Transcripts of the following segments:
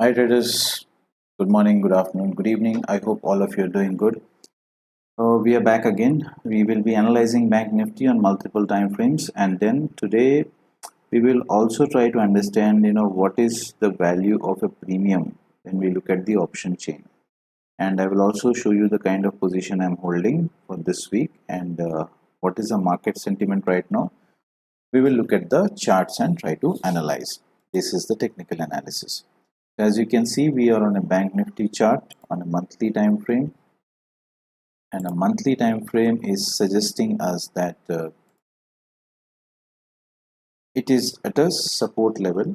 Hi traders, good morning, good afternoon, good evening. I hope all of you are doing good. We are back again. We will be analyzing Bank Nifty on multiple time frames, and then today we will also try to understand, what is the value of a premium when we look at the option chain. And I will also show you the kind of position I'm holding for this week and what is the market sentiment right now. We will look at the charts and try to analyze. This is the technical analysis. As you can see, we are on a Bank Nifty chart on a monthly time frame, and a monthly time frame is suggesting us that it is at a support level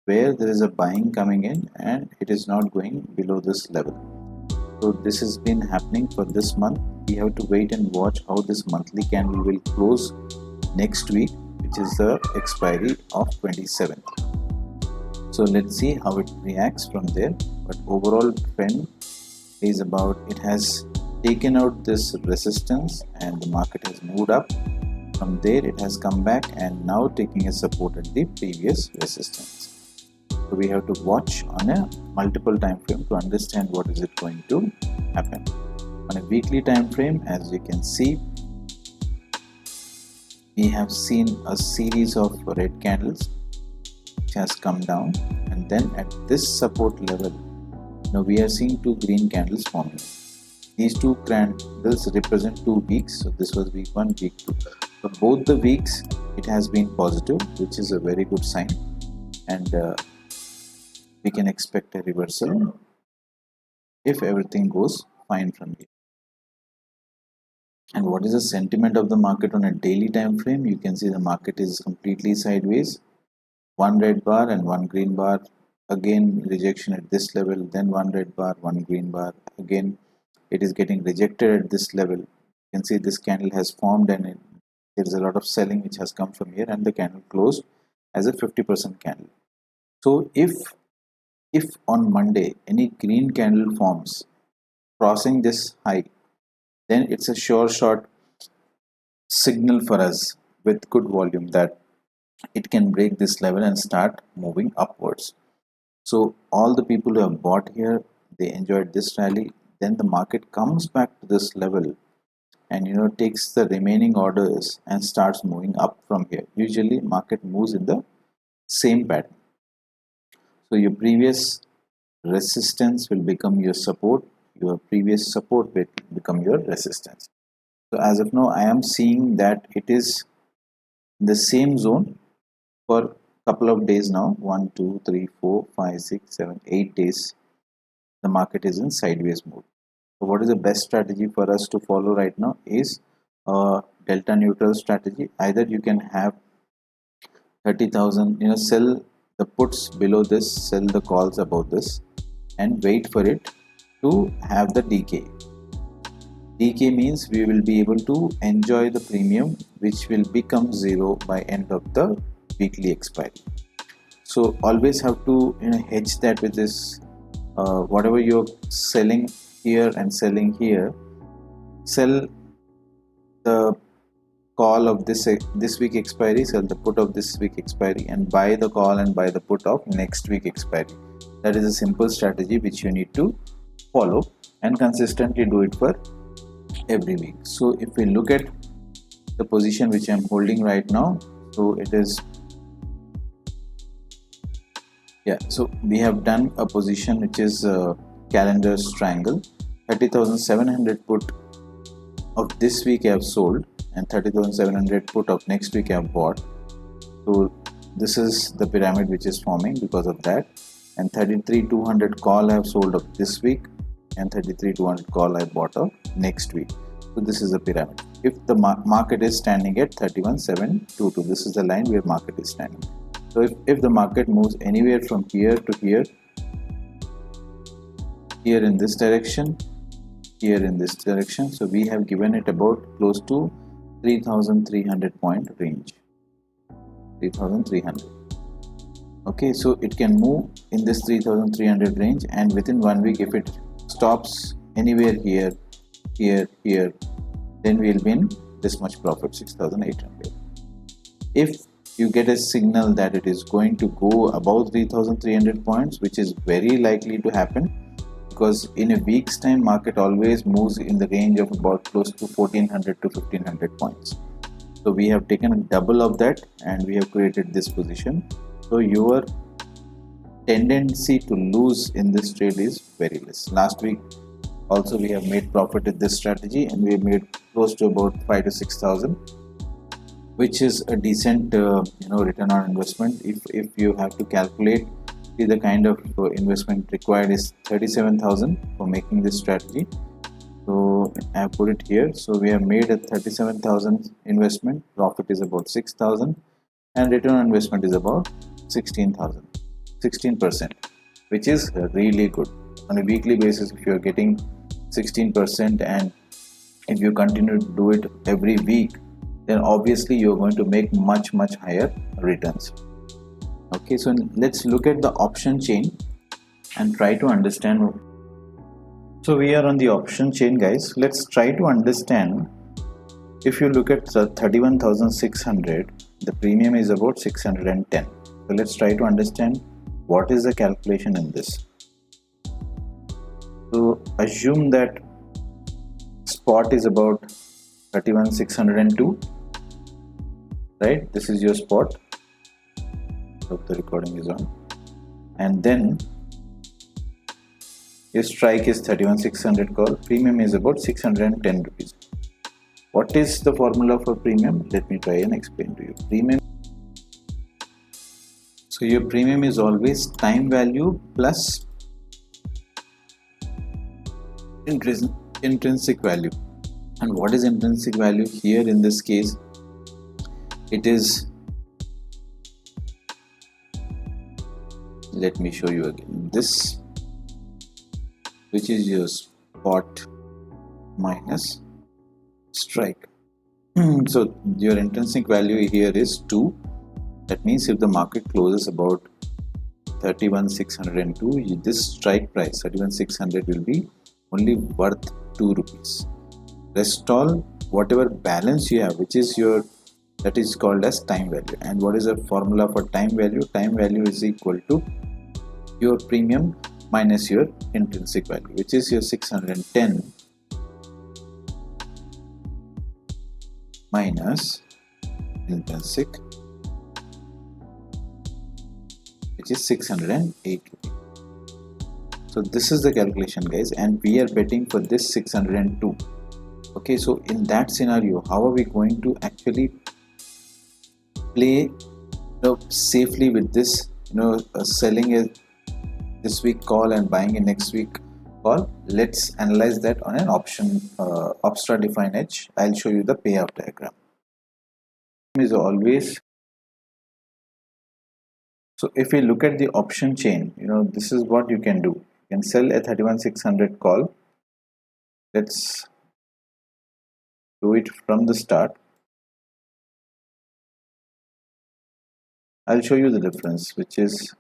where there is a buying coming in and it is not going below this level. So this has been happening for this month. We have to wait and watch how this monthly candle will close next week, which is the expiry of 27th. So let's see how it reacts from there. But overall trend is about, it has taken out this resistance and the market has moved up. From there it has come back and now taking a support at the previous resistance. So we have to watch on a multiple time frame to understand what is it going to happen. On a weekly time frame, as you can see, we have seen a series of red candles which has come down, and then at this support level now we are seeing two green candles forming. These two candles represent 2 weeks, so this was week 1, week 2. For both the weeks it has been positive, which is a very good sign, and we can expect a reversal if everything goes fine from here. And what is the sentiment of the market on a daily time frame? You can see the market is completely sideways. One red bar and one green bar, again rejection at this level, then one red bar, one green bar, again it is getting rejected at this level. You can see this candle has formed and there is a lot of selling which has come from here, and the candle closed as a 50% candle. So if on Monday any green candle forms crossing this high, then it's a sure shot signal for us with good volume that it can break this level and start moving upwards. So all the people who have bought here, they enjoyed this rally. Then the market comes back to this level and takes the remaining orders and starts moving up from here. Usually market moves in the same pattern. So your previous resistance will become your support, your previous support will become your resistance. So as of now, I am seeing that it is in the same zone for a couple of days now. 1 2 3 4 5 6 7 8 days the market is in sideways mode. So what is the best strategy for us to follow right now is a delta neutral strategy. Either you can have 30,000, sell the puts below this, sell the calls above this, and wait for it to have the decay. Decay means we will be able to enjoy the premium, which will become zero by end of the weekly expiry. So always have to hedge that with this. Whatever you're selling here and selling here, sell the call of this week expiry, sell the put of this week expiry, and buy the call and buy the put of next week expiry. That is a simple strategy which you need to follow and consistently do it for every week. So if we look at the position which I'm holding right now, so it is, so we have done a position which is a calendar triangle. 30,700 put of this week I have sold, and 30,700 put of next week I have bought. So this is the pyramid which is forming because of that. And 33,200 call I have sold of this week, and 33,200 call I bought of next week. So this is the pyramid. If the market is standing at 31,722, this is the line where market is standing. So if the market moves anywhere from here to here, here in this direction, here in this direction, so we have given it about close to 3,300 point range, 3,300. Okay, so it can move in this 3,300 range, and within 1 week if it stops anywhere here, then we'll be in this much profit, 6,800. If you get a signal that it is going to go above 3300 points, which is very likely to happen, because in a week's time market always moves in the range of about close to 1400 to 1500 points. So we have taken double of that and we have created this position. So your tendency to lose in this trade is very less. Last week also we have made profit with this strategy and we have made close to about 5 to 6,000, which is a decent return on investment. If you have to calculate, see the kind of investment required is 37,000 for making this strategy. So I have put it here. So we have made a 37,000 investment, profit is about 6,000 and return on investment is about 16%, which is really good. On a weekly basis, if you are getting 16% and if you continue to do it every week, then obviously you're going to make much higher returns. Okay, so let's look at the option chain and try to understand. So we are on the option chain, guys. Let's try to understand. If you look at the 31,600, the premium is about 610. So let's try to understand what is the calculation in this. So assume that spot is about 31,602, right? This is your spot. Hope the recording is on. And then your strike is 31,600 call. Premium is about 610 rupees. What is the formula for premium? Let me try and explain to you. Premium. So your premium is always time value plus intrinsic value. And what is intrinsic value here in this case? It is, let me show you again, this, which is your spot minus strike. So your intrinsic value here is 2. That means if the market closes about 31,602, this strike price 31,600 will be only worth 2 rupees. Rest all, whatever balance you have, which is your, that is called as time value. And what is the formula for time value? Time value is equal to your premium minus your intrinsic value, which is your 610 minus intrinsic, which is 608. So this is the calculation, guys, and we are betting for this 602. Okay, so in that scenario, how are we going to actually play safely with this, selling a this week call and buying a next week call? Let's analyze that on an option Opstra Define Edge. I'll show you the payout diagram. Is always, so if we look at the option chain, this is what you can do. You can sell a 31,600 call. Let's do it from the start. I'll show you the difference, which is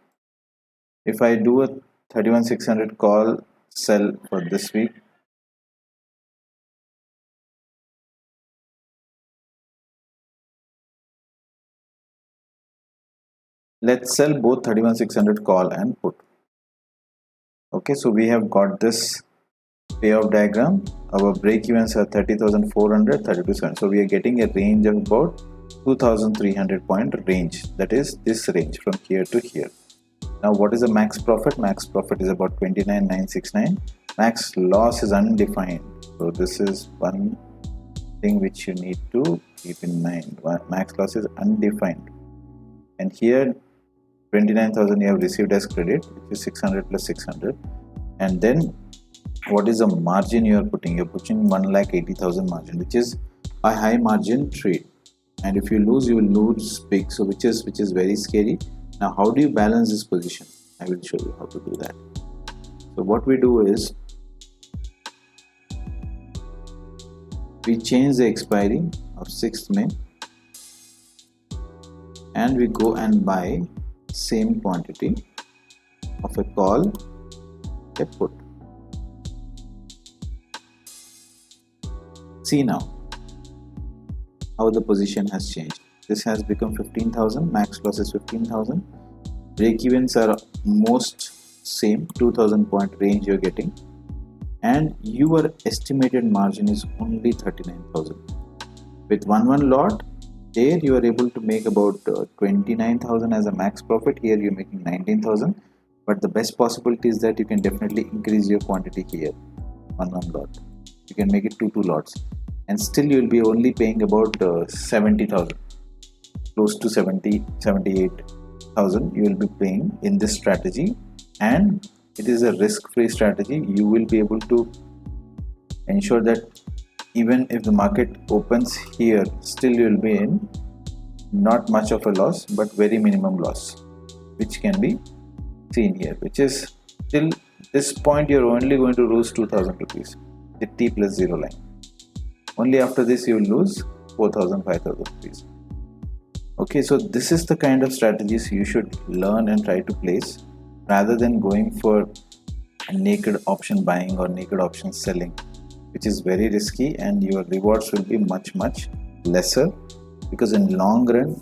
if I do a 31,600 call sell for this week, let's sell both 31,600 call and put. Okay, so we have got this payoff diagram. Our break evens are 30,400, 32,700. So we are getting a range of about 2,300 point range. That is this range from here to here. Now what is the max profit? Max profit is about 29,969. Max loss is undefined. So this is one thing which you need to keep in mind. Max loss is undefined. And here 29,000 you have received as credit, which is 600 plus 600. And then what is the margin you are putting? You're putting 1,80,000 margin, which is a high margin trade. And if you lose, you will lose big. So which is very scary. Now how do you balance this position? I will show you how to do that. So what we do is we change the expiry of 6th May and we go and buy same quantity of a call, a put. See now how the position has changed. this has become 15,000, max loss is 15,000. Break evens are most same, 2000 point range you're getting, and your estimated margin is only 39,000. With one lot, there you are able to make about 29,000 as a max profit. Here you're making 19,000, but the best possibility is that you can definitely increase your quantity here. One lot, you can make it two lots, and still you will be only paying about 70,000, close to 78,000 you will be paying in this strategy, and it is a risk-free strategy. You will be able to ensure that even if the market opens here, still you will be in not much of a loss, but very minimum loss, which can be seen here, which is till this point you're only going to lose 2,000 rupees, the T plus 0 line. Only after this you will lose 4,000, 5,000 rupees. Okay, so this is the kind of strategies you should learn and try to place, rather than going for naked option buying or naked option selling, which is very risky, and your rewards will be much lesser, because in long run,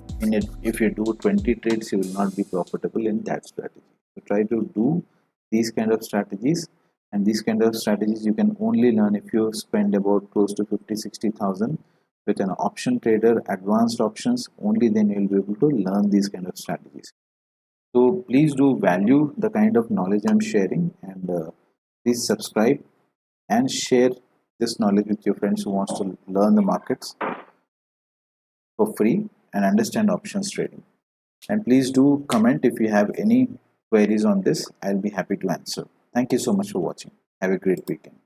if you do 20 trades, you will not be profitable in that strategy. So try to do these kind of strategies, and these kind of strategies you can only learn if you spend about close to 50-60,000 with an option trader, advanced options. Only then you will be able to learn these kind of strategies. So please do value the kind of knowledge I'm sharing, and please subscribe and share this knowledge with your friends who wants to learn the markets for free and understand options trading. And please do comment if you have any queries on this. I'll be happy to answer. Thank you so much for watching. Have a great weekend.